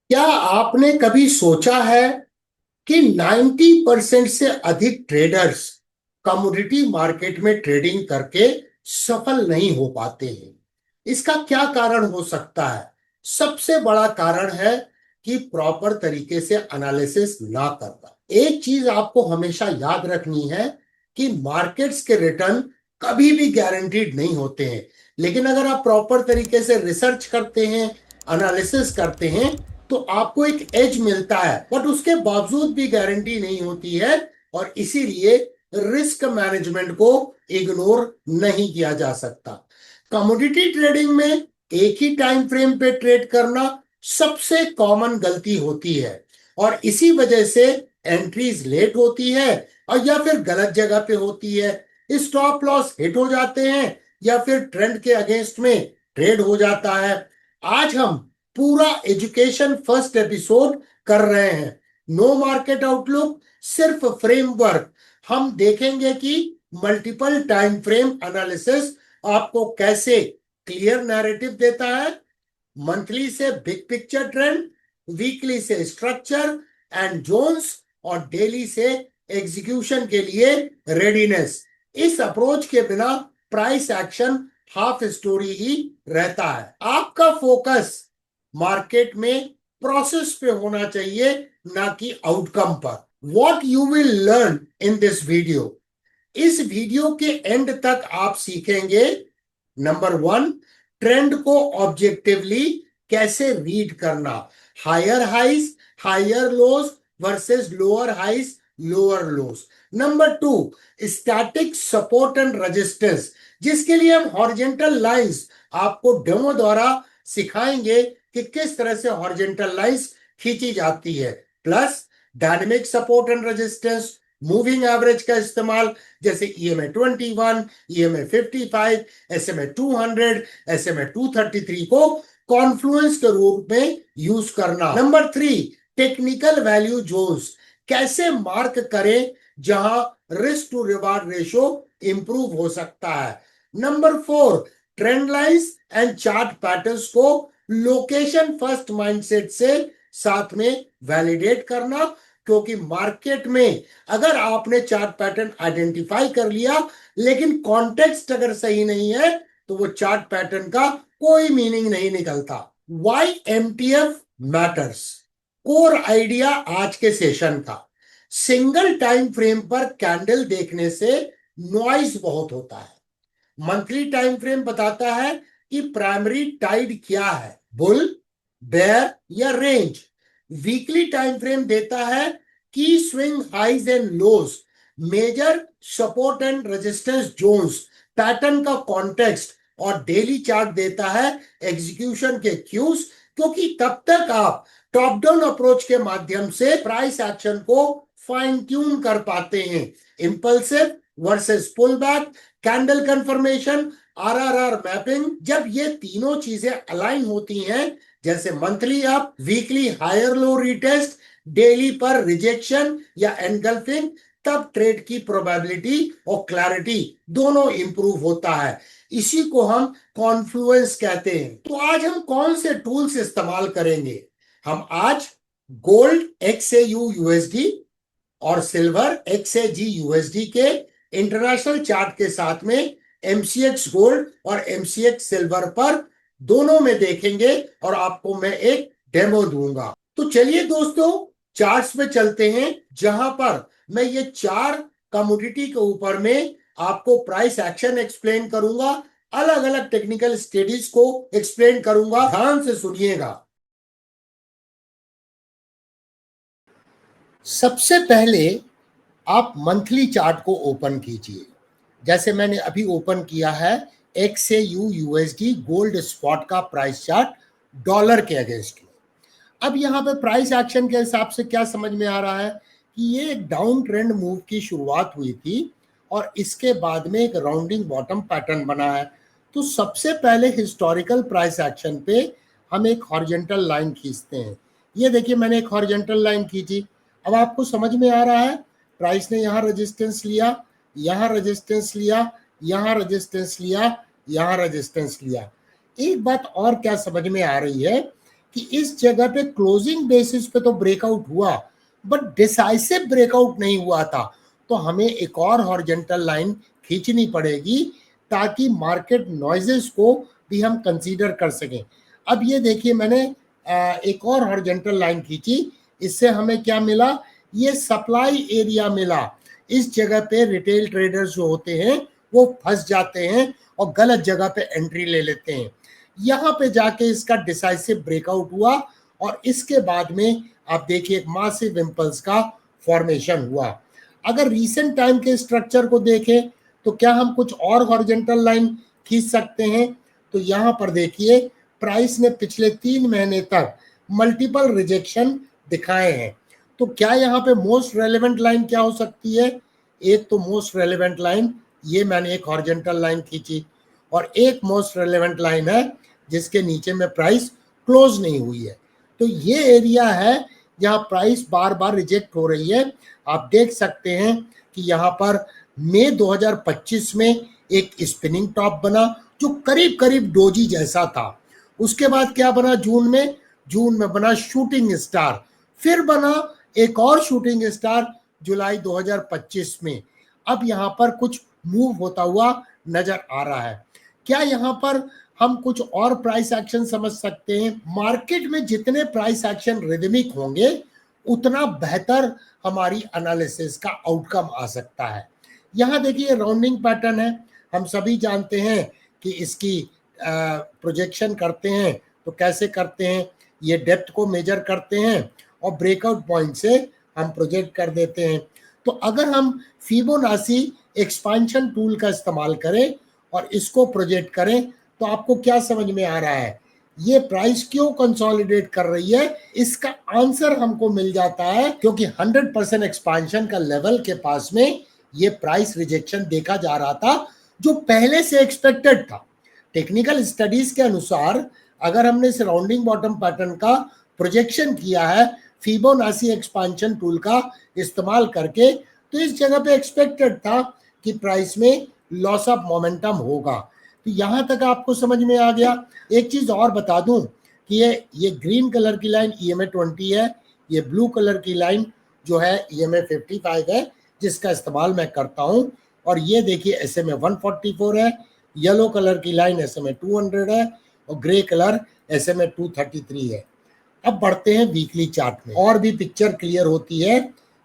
क्या आपने कभी सोचा है कि 90% से अधिक ट्रेडर्स कमोडिटी मार्केट में ट्रेडिंग करके सफल नहीं हो पाते हैं? इसका क्या कारण हो सकता है? सबसे बड़ा कारण है कि प्रॉपर तरीके से एनालिसिस ना करना। एक चीज आपको हमेशा याद रखनी है कि मार्केट्स के रिटर्न कभी भी गारंटीड नहीं होते हैं, लेकिन अगर आप प्रॉपर तरीके से रिसर्च करते हैं, एनालिसिस करते हैं, तो आपको एक एज मिलता है। बट उसके बावजूद भी गारंटी नहीं होती है, और इसीलिए रिस्क मैनेजमेंट को इग्नोर नहीं किया जा सकता। कमोडिटी ट्रेडिंग में एक ही टाइम फ्रेम पे ट्रेड करना सबसे कॉमन गलती होती है, और इसी वजह से एंट्रीज लेट होती है, और या फिर गलत जगह पे होती है। स्टॉप लॉस हिट हो जाते हैं, या फिर ट्रेंड के अगेंस्ट में ट्रेड हो जाता है। आज हम पूरा एजुकेशन फर्स्ट एपिसोड कर रहे हैं। नो मार्केट आउटलुक, सिर्फ फ्रेमवर्क। हम देखेंगे कि मल्टीपल टाइम फ्रेम एनालिसिस आपको कैसे क्लियर नैरेटिव देता है, मंथली से बिग पिक्चर ट्रेंड, वीकली से स्ट्रक्चर एंड जोन्स, और डेली से एग्जीक्यूशन के लिए रेडीनेस। इस अप्रोच के बिना प्राइस एक्शन हाफ स्टोरी ही रहता है। आपका फोकस मार्केट में प्रोसेस पे होना चाहिए, ना कि आउटकम पर। What you will learn in this video, इस वीडियो के एंड तक आप सीखेंगे। नंबर वन, ट्रेंड को ऑब्जेक्टिवली कैसे रीड करना, higher highs higher lows versus lower highs lower lows. Number two, static support and resistance, जिसके लिए हम हॉरिजेंटल लाइंस आपको डेमो द्वारा सिखाएंगे कि किस तरह से हॉरिजेंटल लाइंस खींची जाती है। Plus dynamic support and resistance, moving average का इस्तेमाल, जैसे EMA 21, EMA 55, SMA 200, SMA 233 को कॉन्फ्लुएंस के रूप में यूज करना। Number three, technical value zones, कैसे मार्क करें जहां risk to reward ratio improve हो सकता है। Number four, trend lines and chart patterns को लोकेशन फर्स्ट माइंडसेट से साथ में वैलिडेट करना, क्योंकि मार्केट में अगर आपने चार्ट पैटर्न आइडेंटिफाई कर लिया, लेकिन कॉन्टेक्स्ट अगर सही नहीं है, तो वो चार्ट पैटर्न का कोई मीनिंग नहीं निकलता। Why MTF matters, core idea आज के सेशन का। सिंगल टाइम फ्रेम पर कैंडल देखने से नॉइज बहुत होता है। मंथली टाइम फ्रेम बताता है कि प्राइमरी टाइड क्या है, बुल, बेयर या रेंज। वीकली टाइम फ्रेम देता है की swing highs and lows, major support and resistance zones, pattern का कॉन्टेक्स्ट। और डेली चार्ट देता है एग्जीक्यूशन के क्यूज, क्योंकि तब तक आप टॉप डाउन अप्रोच के माध्यम से प्राइस एक्शन को फाइन ट्यून कर पाते हैं। Impulsive versus pull back, candle confirmation, RRR mapping, जब ये तीनों चीजें अलाइन होती हैं, जैसे monthly up, weekly higher low retest, daily पर रिजेक्शन या एनगल्फिंग, तब ट्रेड की प्रोबेबिलिटी और क्लैरिटी दोनों इंप्रूव होता है। इसी को हम कॉन्फ्लुएंस कहते हैं। तो आज हम कौन से टूल्स इस्तेमाल करेंगे? हम आज गोल्ड XAU USD और सिल्वर XAG USD के इंटरनेशनल चार्ट के साथ में MCX गोल्ड और MCX सिल्वर पर दोनों में देखेंगे, और आपको मैं एक डेमो दूंगा। तो चलिए दोस्तों, चार्ट्स पे चलते हैं, जहां पर मैं ये चार कमोडिटी के ऊपर में आपको प्राइस एक्शन एक्सप्लेन करूंगा, अलग अलग टेक्निकल स्टडीज को एक्सप्लेन करूंगा। ध्यान से सुनिएगा। सबसे पहले आप मंथली चार्ट को ओपन कीजिए, जैसे मैंने अभी ओपन किया है XAU USD गोल्ड स्पॉट का प्राइस चार्ट डॉलर के अगेंस्ट में। अब यहाँ पे प्राइस एक्शन के हिसाब से क्या समझ में आ रहा है कि ये एक डाउन ट्रेंड मूव की शुरुआत हुई थी, और इसके बाद में एक राउंडिंग बॉटम पैटर्न बना है। तो सबसे पहले हिस्टोरिकल प्राइस एक्शन पे हम एक हॉरिजेंटल लाइन खींचते हैं। ये देखिए, मैंने एक हॉरिजेंटल लाइन खींची। अब आपको समझ में आ रहा है, प्राइस ने यहाँ रेजिस्टेंस लिया, यहाँ रेजिस्टेंस लिया, यहाँ रेजिस्टेंस लिया, यहाँ रेजिस्टेंस लिया। एक बात और क्या समझ में आ रही है कि इस जगह पे क्लोजिंग बेसिस पे तो ब्रेकआउट हुआ, बट डिसाइसिव ब्रेकआउट नहीं हुआ था। तो हमें एक और हॉरिजॉन्टल लाइन खींचनी पड़ेगी ताकि मार्केट नॉइजेस को भी हम कंसीडर कर सकें। अब ये देखिए, मैंने एक और हॉरिजॉन्टल लाइन खींची, इससे हमें क्या मिला, ये सप्लाई एरिया मिला। इस जगह पे रिटेल ट्रेडर्स जो होते हैं वो फंस जाते हैं और गलत जगह पे एंट्री ले लेते हैं। यहाँ पे जाके इसका डिसाइसिव ब्रेकआउट हुआ और इसके बाद में आप देखिए एक मासिव इंपल्स का फॉर्मेशन हुआ। अगर रीसेंट टाइम के स्ट्रक्चर को देखें तो क्या हम कुछ और हॉरिजॉन्टल लाइन खींच सकते हैं? तो यहाँ पर देखिए, प्राइस ने पिछले 3 महीने तक मल्टीपल रिजेक्शन दिखाए हैं। तो क्या यहाँ पे मोस्ट रेलेवेंट लाइन क्या हो सकती है? एक तो मोस्ट रेलेवेंट लाइन, ये मैंने एक हॉरिजॉन्टल लाइन खींची, और एक मोस्ट रेलेवेंट लाइन है जिसके नीचे में प्राइस क्लोज नहीं हुई है। तो ये एरिया है जहाँ प्राइस बार बार रिजेक्ट हो रही है। आप देख सकते हैं कि यहाँ पर मई 2025 में एक स्पिनिंग टॉप बना जो करीब करीब डोजी जैसा था। उसके बाद क्या बना जून में बना शूटिंग स्टार, फिर बना एक और शूटिंग स्टार जुलाई 2025 में। अब यहाँ पर कुछ मूव होता हुआ नजर आ रहा है। क्या यहाँ पर हम कुछ और प्राइस एक्शन समझ सकते हैं? मार्केट में जितने प्राइस एक्शन रिदमिक होंगे उतना बेहतर हमारी एनालिसिस का आउटकम आ सकता है। यहाँ देखिए राउंडिंग पैटर्न है, हम सभी जानते हैं कि इसकी प्रोजेक्शन करते हैं तो कैसे करते हैं, ये डेप्थ को मेजर करते हैं और ब्रेकआउट पॉइंट से हम प्रोजेक्ट कर देते हैं। तो अगर हम फिबोनाची एक्सपेंशन टूल का इस्तेमाल करें और इसको प्रोजेक्ट करें तो आपको क्या समझ में आ रहा है, ये प्राइस क्यों कंसोलिडेट कर रही है? इसका आंसर हमको मिल जाता है क्योंकि 100% एक्सपेंशन का लेवल के पास में ये प्राइस रिजेक्शन देखा जा रहा था जो पहले से एक्सपेक्टेड था। टेक्निकल स्टडीज के अनुसार अगर हमने सराउंडिंग बॉटम पैटर्न का प्रोजेक्शन किया है फिबोनाची एक्सपेंशन टूल का इस्तेमाल करके, तो इस जगह पे एक्सपेक्टेड था कि प्राइस में लॉस ऑफ मोमेंटम होगा। तो यहां तक आपको समझ में आ गया। एक चीज और बता दूं कि ये ग्रीन कलर की लाइन EMA 20 है, ये ब्लू कलर की लाइन जो है EMA 55 है जिसका इस्तेमाल मैं करता हूं, और ये देखिए SMA 144 है, येलो कलर की लाइन SMA 200 है और ग्रे कलर SMA 233 है। अब बढ़ते हैं वीकली चार्ट में, और भी पिक्चर क्लियर होती है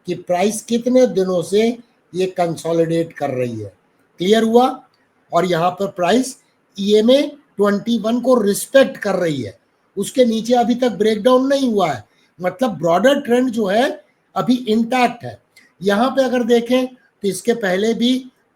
कि प्राइस कितने दिनों से ये कंसोलिडेट कर रही है। क्लियर हुआ? और यहाँ पर प्राइस EMA 21 को रिस्पेक्ट कर रही है, उसके नीचे अभी तक ब्रेकडाउन नहीं हुआ है, मतलब ब्रॉडर ट्रेंड जो है अभी इंटैक्ट है। यहाँ पे अगर देखें तो इसके पहले भी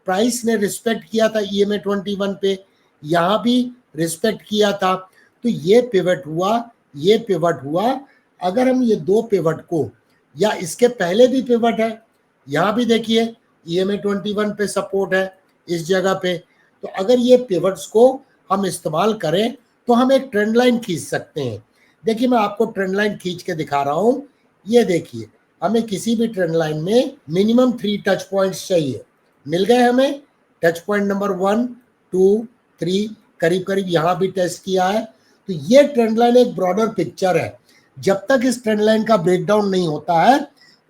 प्राइस ने रिस्पेक्ट किया था EMA 21 पे, यहाँ भी रिस्पेक्ट किया था, तो ये पिवट हुआ। अगर हम ये दो पिवट को, या इसके पहले भी पिवट है, यहाँ भी देखिए EMA 21 पे सपोर्ट है इस जगह पे, तो अगर ये पिवट्स को हम इस्तेमाल करें तो हम एक ट्रेंड लाइन खींच सकते हैं। देखिए मैं आपको ट्रेंड लाइन खींच के दिखा रहा हूं, ये देखिए हमें किसी भी ट्रेंड लाइन में मिनिमम 3 टच पॉइंट्स चाहिए, मिल गए हमें। टच पॉइंट नंबर 1, 2, 3 करीब करीब यहाँ भी टेस्ट किया है। तो ये ट्रेंड लाइन एक ब्रॉडर पिक्चर है, जब तक इस ट्रेंड लाइन का ब्रेकडाउन नहीं होता है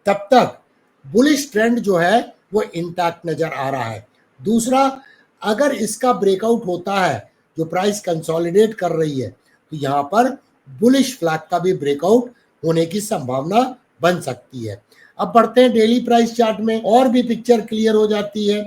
तब तक बुलिश ट्रेंड जो है वो इंटैक्ट नजर आ रहा है। दूसरा, अगर इसका ब्रेकआउट होता है, जो प्राइस कंसोलिडेट कर रही है, तो यहाँ पर बुलिश फ्लैग का भी ब्रेकआउट होने की संभावना बन सकती है। अब बढ़ते हैं डेली प्राइस चार्ट में, और भी पिक्चर क्लियर हो जाती है।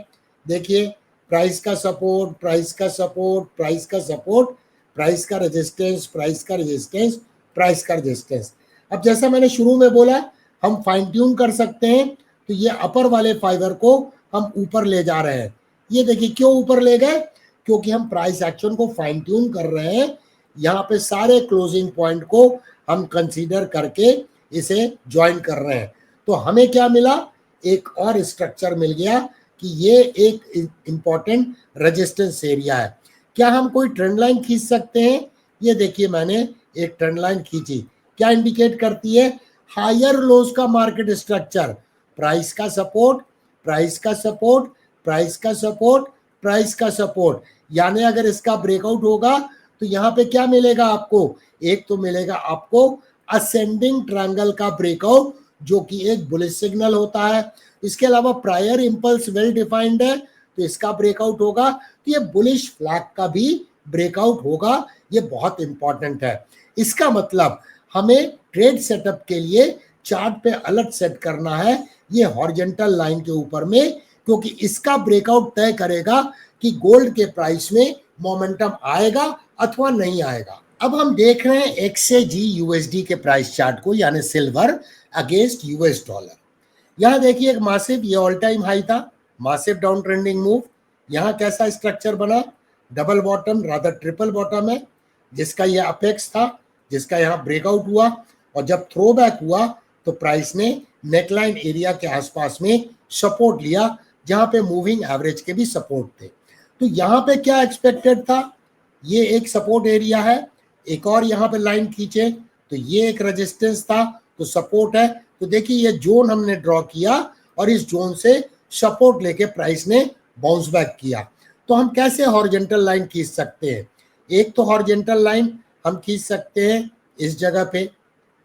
देखिए प्राइस का सपोर्ट, प्राइस का सपोर्ट, प्राइस का सपोर्ट, प्राइस का रेजिस्टेंस, प्राइस का रेजिस्टेंस, प्राइस का रेजिस्टेंस। अब जैसा मैंने शुरू में बोला, हम फाइन ट्यून कर सकते हैं, तो ये अपर वाले फाइबर को हम ऊपर ले जा रहे हैं। ये देखिए क्यों ऊपर ले गए, क्योंकि हम प्राइस एक्शन को फाइन ट्यून कर रहे हैं। यहाँ पे सारे क्लोजिंग पॉइंट को हम कंसीडर करके इसे ज्वाइन कर रहे हैं। तो हमें क्या मिला, एक और स्ट्रक्चर मिल गया कि ये एक इंपॉर्टेंट रेजिस्टेंस एरिया है। क्या हम कोई ट्रेंड लाइन खींच सकते हैं? ये देखिए मैंने एक ट्रेंड लाइन खींची, क्या इंडिकेट करती है? हायर लोज का मार्केट स्ट्रक्चर, प्राइस का सपोर्ट, प्राइस का सपोर्ट, प्राइस का सपोर्ट, प्राइस का सपोर्ट, यानी अगर इसका ब्रेकआउट होगा तो यहाँ पे क्या मिलेगा आपको, एक तो मिलेगा आपको असेंडिंग ट्रायंगल का ब्रेकआउट जो कि एक बुलिश सिग्नल होता है। इसके अलावा प्रायर इंपल्स वेल डिफाइंड है तो इसका ब्रेकआउट होगा, तो ये बुलिश फ्लैग का भी ब्रेकआउट होगा, ये बहुत इंपॉर्टेंट है। इसका मतलब हमें ट्रेड सेटअप के लिए चार्ट पे अलर्ट सेट करना है ये हॉरिजॉन्टल लाइन के ऊपर में, क्योंकि इसका ब्रेकआउट तय करेगा कि गोल्ड के प्राइस में मोमेंटम आएगा अथवा नहीं आएगा। अब हम देख रहे हैं एक्सएजी यूएसडी के प्राइस चार्ट को, यानी सिल्वर अगेंस्ट यूएस डॉलर। यहां देखिए एक मासिव, ये ऑल टाइम हाई था, मासिव डाउन ट्रेंडिंग मूव। यहां कैसा स्ट्रक्चर बना, double bottom rather triple bottom है, जिसका ये अपेक्स था, जिसका यहाँ ब्रेकआउट हुआ, और जब थ्रो बैक हुआ तो प्राइस ने नेकलाइन एरिया के आसपास में सपोर्ट लिया, जहां पे मूविंग एवरेज के भी सपोर्ट थे। तो यहाँ पे क्या एक्सपेक्टेड था, ये एक सपोर्ट एरिया है, एक और यहाँ पे लाइन खींचे तो ये एक रेजिस्टेंस था, तो सपोर्ट है। तो देखिए ये जोन हमने ड्रॉ किया और इस जोन से सपोर्ट लेके प्राइस ने बाउंस बैक किया। तो हम कैसे हॉरिजॉन्टल लाइन खींच सकते हैं, एक तो हॉरिजॉन्टल लाइन हम खींच सकते हैं इस जगह पे,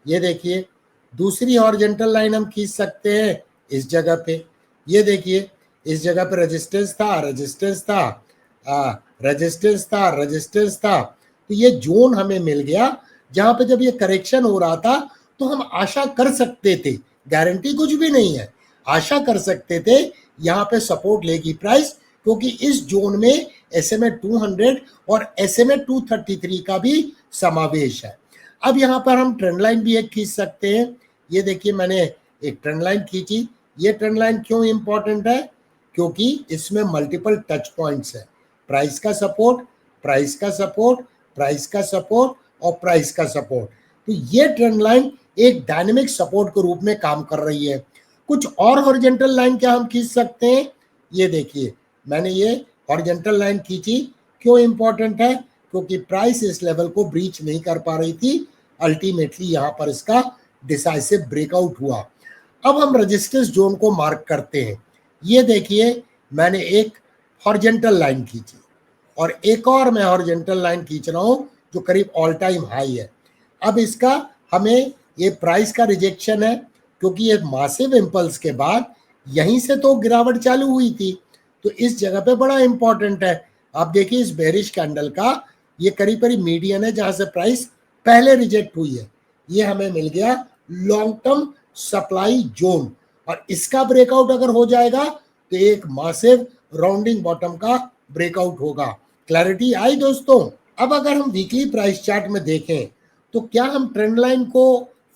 ये देखिए। दूसरी हॉरिजॉन्टल लाइन हम खींच सकते हैं इस जगह पे, ये देखिए। इस जगह पे रेजिस्टेंस था, रेजिस्टेंस था, रेजिस्टेंस था, रेजिस्टेंस था। तो ये जोन हमें मिल गया जहां पे जब ये करेक्शन हो रहा था तो हम आशा कर सकते थे, गारंटी कुछ भी नहीं है, आशा कर सकते थे यहाँ पे सपोर्ट लेगी प्राइस, क्योंकि इस जोन में SMA 200 और SMA 233 का भी समावेश है। अब यहाँ पर हम ट्रेंड लाइन भी एक खींच सकते हैं, ये देखिए मैंने एक ट्रेंड लाइन खींची। ये ट्रेंड लाइन क्यों इंपॉर्टेंट है, क्योंकि इसमें मल्टीपल टच पॉइंट्स है, प्राइस का सपोर्ट, प्राइस का सपोर्ट, प्राइस का सपोर्ट और प्राइस का सपोर्ट। तो ये ट्रेंड लाइन एक डायनेमिक सपोर्ट के रूप में काम कर रही है। कुछ और हॉरिजॉन्टल लाइन क्या हम खींच सकते हैं, ये देखिए मैंने ये हॉरिजॉन्टल लाइन खींची। क्यों इंपॉर्टेंट है, क्योंकि प्राइस इस लेवल को ब्रीच नहीं कर पा रही थी, अल्टीमेटली यहाँ पर इसका डिसाइसिव ब्रेकआउट हुआ। अब हम रेजिस्टेंस जोन को मार्क करते हैं, ये देखिए मैंने एक हॉरिजॉन्टल लाइन खींची और एक और मैं हॉरिजॉन्टल लाइन खींच रहा हूँ जो करीब ऑल टाइम हाई है। अब इसका हमें ये प्राइस का रिजेक्शन है, क्योंकि ये मासिव इंपल्स के बाद यहीं से तो गिरावट चालू हुई थी, तो इस जगह पे बड़ा इंपॉर्टेंट है। आप देखिए इस बेरिश कैंडल का ये करीब करीब मीडियन है जहां से प्राइस पहले रिजेक्ट हुई है, ये हमें मिल गया लॉन्ग टर्म सप्लाई जोन, और इसका ब्रेकआउट अगर हो जाएगा तो एक मासिव राउंडिंग बॉटम का ब्रेकआउट होगा। क्लैरिटी आई दोस्तों। अब अगर हम वीकली प्राइस चार्ट में देखें तो क्या हम ट्रेंड लाइन को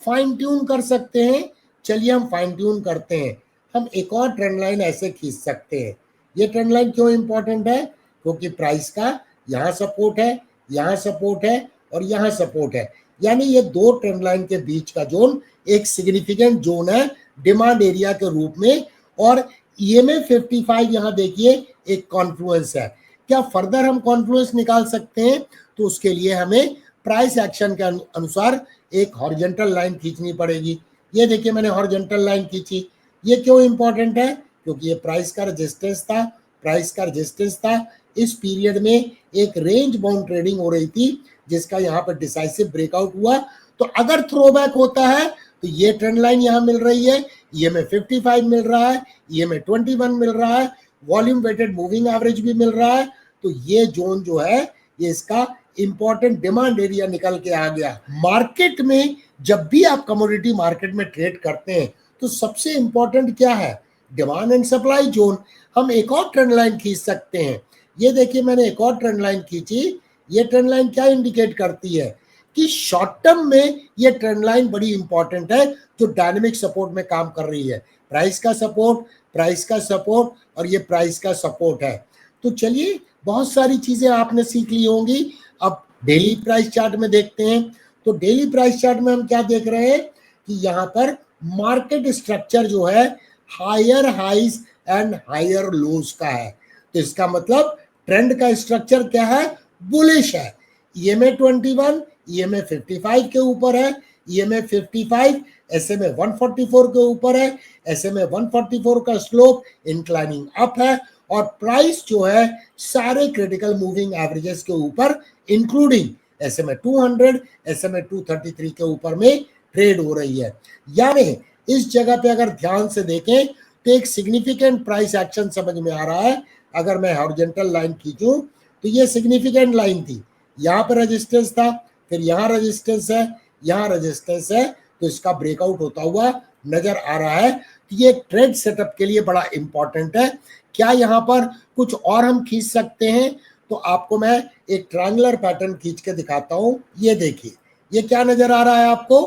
फाइन ट्यून कर सकते हैं, चलिए हम फाइन ट्यून करते हैं। हम एक और ट्रेंड लाइन ऐसे खींच सकते हैं। ये ट्रेंड लाइन क्यों इंपॉर्टेंट है, क्योंकि प्राइस का यहाँ सपोर्ट है, यहाँ सपोर्ट है और यहाँ सपोर्ट है, यानी ये दो ट्रेंड लाइन के बीच का जोन एक सिग्निफिकेंट जोन है डिमांड एरिया के रूप में। और EMA 55 यहाँ देखिए एक कॉन्फ्लुएंस है। क्या फर्दर हम कॉन्फ्लुएंस निकाल सकते हैं, तो उसके लिए हमें प्राइस एक्शन के अनुसार एक हॉरिजॉन्टल लाइन खींचनी पड़ेगी। ये देखिए मैंने हॉरिजॉन्टल लाइन खींची। ये क्यों इंपॉर्टेंट है, क्योंकि ये प्राइस का रेजिस्टेंस था, प्राइस का रेजिस्टेंस था। इस पीरियड में एक रेंज बाउंड ट्रेडिंग हो रही थी जिसका यहाँ पर डिसाइसिव ब्रेकआउट हुआ। तो अगर थ्रो बैक होता है तो ये ट्रेंड लाइन यहाँ मिल रही है, EMA 55 मिल रहा है, EMA 21 मिल रहा है, वॉल्यूम वेटेड मूविंग एवरेज भी मिल रहा है। तो ये जोन जो है ये इसका इंपॉर्टेंट डिमांड एरिया निकल के आ गया। मार्केट में जब भी आप कमोडिटी मार्केट में ट्रेड करते हैं तो सबसे इंपॉर्टेंट क्या है, डिमांड एंड सप्लाई जोन। हम एक और ट्रेंड लाइन खींच सकते हैं, ये देखिए मैंने एक और ट्रेंड लाइन खींची। ये ट्रेंड लाइन क्या इंडिकेट करती है कि शॉर्ट टर्म में ये ट्रेंड लाइन बड़ी इंपॉर्टेंट है जो डायनेमिक सपोर्ट में काम कर रही है। प्राइस का सपोर्ट, प्राइस का सपोर्ट और ये प्राइस का सपोर्ट है। तो चलिए बहुत सारी चीजें आपने सीख ली होंगी। अब डेली प्राइस चार्ट में देखते हैं। तो डेली प्राइस चार्ट में हम क्या देख रहे हैं कि यहाँ पर मार्केट स्ट्रक्चर जो है higher highs and higher lows का है। तो इसका मतलब ट्रेंड का स्ट्रक्चर क्या है, बुलिश है। EMA 21 EMA 55 के ऊपर है, EMA 55 SMA 144 के ऊपर है, SMA 144 का स्लोप इंक्लाइनिंग अप है और प्राइस जो है सारे क्रिटिकल मूविंग एवरेजेस के ऊपर इंक्लूडिंग SMA 200, SMA 233 के ऊपर में ट्रेड हो रही है। यानी इस जगह पे अगर ध्यान से देखें तो एक सिग्निफिकेंट प्राइस एक्शन समझ में आ रहा है। अगर मैं हॉरिजॉन्टल लाइन खींचूं तो ये सिग्निफिकेंट लाइन थी, यहाँ पर रेजिस्टेंस था, फिर यहाँ रेजिस्टेंस है, यहाँ रेजिस्टेंस है, तो इसका ब्रेकआउट होता हुआ नजर आ रहा है। तो ये ट्रेड सेटअप के लिए बड़ा इंपॉर्टेंट है। क्या यहाँ पर कुछ और हम खींच सकते हैं? तो आपको मैं एक ट्रायंगुलर पैटर्न खींच के दिखाता हूं। ये देखिए, ये क्या नजर आ रहा है आपको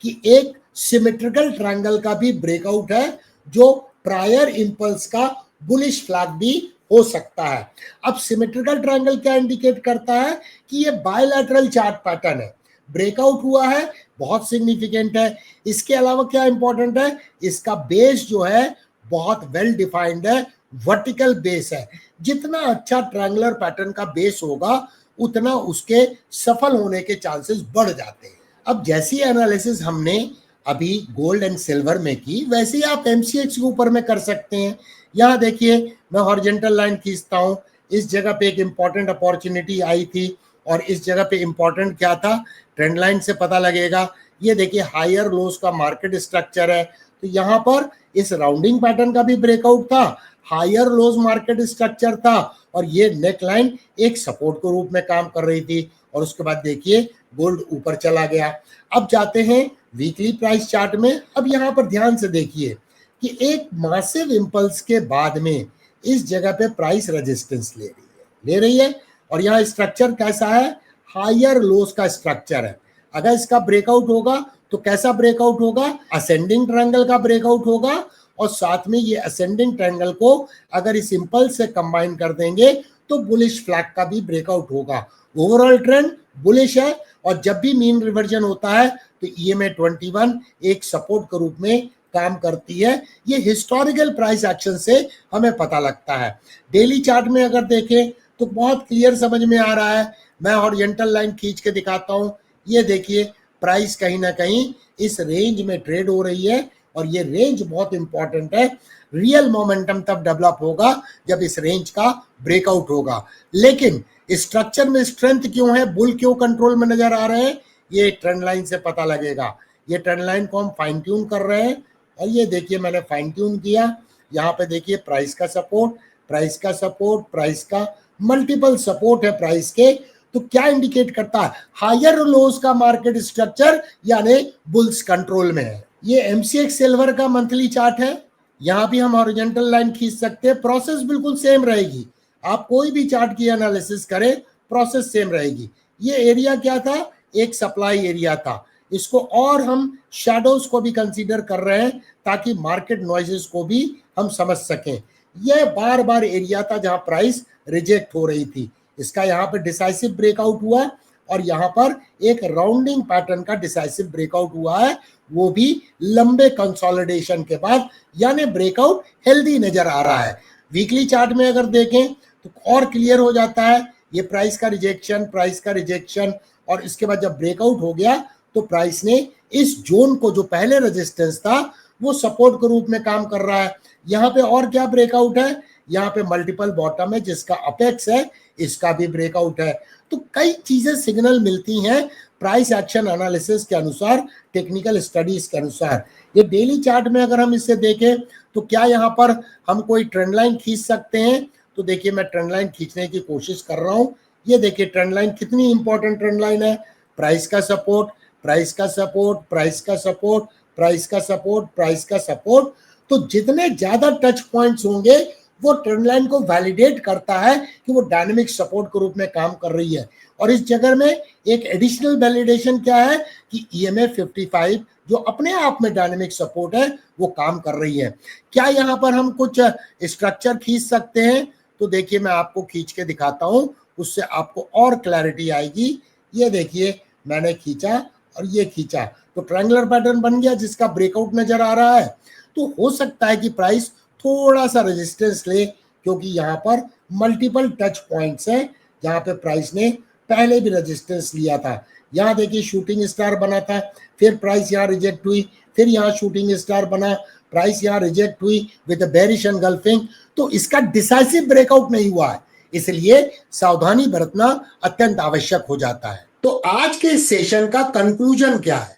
कि एक सिमेट्रिकल ट्रायंगल का भी ब्रेकआउट है जो प्रायर इंपल्स का बुलिश फ्लैग भी हो सकता है। अब सिमेट्रिकल ट्रायंगल क्या इंडिकेट करता है कि ये बायलैटरल चार्ट पैटर्न है, ब्रेकआउट हुआ है, बहुत सिग्निफिकेंट है। इसके अलावा क्या इंपॉर्टेंट है, इसका बेस जो है बहुत वेल डिफाइंड है, वर्टिकल बेस है। जितना अच्छा ट्रायंगुलर पैटर्न का बेस होगा उतना उसके सफल होने के चांसेस बढ़ जाते हैं। अब जैसी एनालिसिस हमने अभी गोल्ड एंड सिल्वर में की, वैसे ही आप MCX के ऊपर में कर सकते हैं। यहाँ देखिए, मैं हॉरिजॉन्टल लाइन खींचता हूँ, इस जगह पे एक इंपॉर्टेंट अपॉर्चुनिटी आई थी और इस जगह पे इंपॉर्टेंट क्या था, ट्रेंड लाइन से पता लगेगा। ये देखिए हायर लोस का मार्केट स्ट्रक्चर है, तो यहाँ पर इस राउंडिंग पैटर्न का भी ब्रेकआउट था, हायर लोज मार्केट स्ट्रक्चर था और ये नेक लाइन एक सपोर्ट के रूप में काम कर रही थी। और उसके बाद देखिए गोल्ड ऊपर चला गया। अब जाते हैं वीकली प्राइस चार्ट में। अब यहाँ पर ध्यान से देखिए कि एक मासिव इंपल्स के बाद में इस जगह पे प्राइस रेजिस्टेंस ले रही है और यहाँ स्ट्रक्चर कैसा है, हायर लोस का स्ट्रक्चर है। अगर इसका ब्रेकआउट होगा तो कैसा ब्रेकआउट होगा, असेंडिंग ट्रायंगल का ब्रेकआउट होगा और साथ में ये असेंडिंग ट्रायंगल को अगर इस इंपल्स से कंबाइन कर देंगे तो बुलिश फ्लैग का भी ब्रेकआउट होगा। ओवरऑल ट्रेंड बुलिश है और जब भी मीन रिवर्जन होता है तो EMA 21 एक सपोर्ट के रूप में काम करती है। ये हिस्टोरिकल प्राइस एक्शन से हमें पता लगता है। डेली चार्ट में अगर देखें तो बहुत क्लियर समझ में आ रहा है। मैं हॉरिजॉन्टल लाइन खींच के दिखाता हूँ। ये देखिए प्राइस कहीं ना कहीं इस रेंज में ट्रेड हो रही है और ये रेंज बहुत इंपॉर्टेंट है। रियल मोमेंटम तब डेवलप होगा जब इस रेंज का ब्रेकआउट होगा। लेकिन स्ट्रक्चर में स्ट्रेंथ क्यों है, बुल क्यों कंट्रोल में नजर आ रहे हैं, ये ट्रेंड लाइन से पता लगेगा। ये ट्रेंड लाइन को हम फाइन ट्यून कर रहे हैं और ये देखिए मैंने फाइन ट्यून किया। यहाँ पे देखिए प्राइस का सपोर्ट, प्राइस का सपोर्ट, प्राइस का मल्टीपल सपोर्ट है प्राइस के। तो क्या इंडिकेट करता है, हायर लोज का मार्केट स्ट्रक्चर यानी बुल्स कंट्रोल में है। ये MCX सिल्वर का मंथली चार्ट है। यहाँ भी हम हॉरिजॉन्टल लाइन खींच सकते हैं, प्रोसेस बिल्कुल सेम रहेगी। आप कोई भी चार्ट की एनालिसिस करें प्रोसेस सेम रहेगी। ये एरिया क्या था, एक सप्लाई एरिया था। इसको और हम शैडोज को भी कंसीडर कर रहे हैं ताकि मार्केट नॉइजेस को भी हम समझ सकें। यह बार बार एरिया था जहां प्राइस रिजेक्ट हो रही थी। इसका यहाँ पे डिसाइसिव ब्रेकआउट हुआ और यहाँ पर एक राउंडिंग पैटर्न का डिसाइसिव ब्रेकआउट हुआ है, वो भी लंबे कंसोलिडेशन के बाद, यानी ब्रेकआउट हेल्दी नजर आ रहा है। वीकली चार्ट में अगर देखें तो और क्लियर हो जाता है। ये प्राइस का रिजेक्शन, प्राइस का रिजेक्शन और इसके बाद जब ब्रेकआउट हो गया तो प्राइस ने इस जोन को, जो पहले रेजिस्टेंस था, वो सपोर्ट के रूप में काम कर रहा है। यहाँ पे और क्या ब्रेकआउट है, यहाँ पे मल्टीपल बॉटम है जिसका अपेक्स है, इसका भी ब्रेकआउट है। तो कई चीजें सिग्नल मिलती हैं प्राइस एक्शन एनालिसिस के अनुसार, टेक्निकल स्टडीज के अनुसार। ये डेली चार्ट में अगर हम इसे देखें तो क्या यहाँ पर हम कोई ट्रेंड लाइन खींच सकते हैं? तो देखिए मैं ट्रेंड लाइन खींचने की कोशिश कर रहा हूँ। ये देखिए ट्रेंड लाइन कितनी इंपॉर्टेंट ट्रेंड लाइन है। प्राइस का सपोर्ट, प्राइस का सपोर्ट, प्राइस का सपोर्ट, प्राइस का सपोर्ट, प्राइस का सपोर्ट। तो जितने ज्यादा टच पॉइंट्स होंगे वो ट्रेंड लाइन को वैलिडेट करता है कि वो डायनेमिक सपोर्ट के रूप में काम कर रही है। और इस जगह में एक एडिशनल वैलिडेशन क्या है कि EMA 55 जो अपने आप में डायनेमिक सपोर्ट है वो काम कर रही है। क्या यहाँ पर हम कुछ स्ट्रक्चर खींच सकते हैं? तो देखिए मैं आपको खींच के दिखाता हूँ, उससे आपको और क्लैरिटी आएगी। ये देखिए मैंने खींचा और ये खींचा तो ट्रायंगुलर पैटर्न बन गया जिसका ब्रेकआउट नजर आ रहा है। तो हो सकता है कि प्राइस थोड़ा सा रेजिस्टेंस ले, क्योंकि यहाँ पर मल्टीपल टच पॉइंट्स हैं जहाँ पे प्राइस ने पहले भी रेजिस्टेंस लिया था। यहाँ देखिए शूटिंग स्टार बना था, फिर प्राइस यहाँ रिजेक्ट हुई, फिर यहाँ शूटिंग स्टार बना, प्राइस यहाँ रिजेक्ट हुई विद बेरिश एंगल्फिंग। तो इसका डिसाइसिव ब्रेकआउट नहीं हुआ है, इसलिए सावधानी बरतना अत्यंत आवश्यक हो जाता है। तो आज के सेशन का कंक्लूजन क्या है?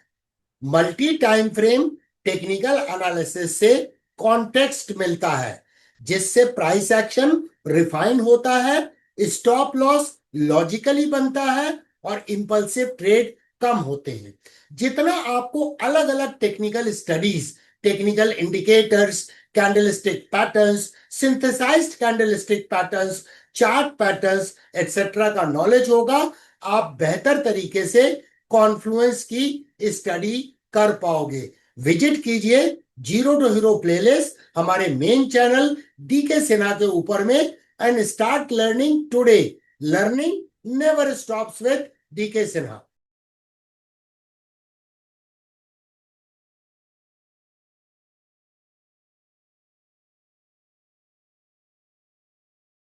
Multi time frame technical analysis से कॉन्टेक्स्ट मिलता है, जिससे प्राइस एक्शन रिफाइन होता है, स्टॉप लॉस लॉजिकली बनता है और इंपल्सिव ट्रेड कम होते हैं। जितना आपको अलग अलग technical studies, technical indicators, candlestick patterns, synthesized candlestick patterns, chart patterns etcetera का नॉलेज होगा, आप बेहतर तरीके से कॉन्फ्लुएंस की स्टडी कर पाओगे। विजिट कीजिए जीरो टू हीरो प्लेलिस्ट हमारे मेन चैनल डीके सिन्हा के ऊपर में and start learning today. Learning never stops with DK Sinha.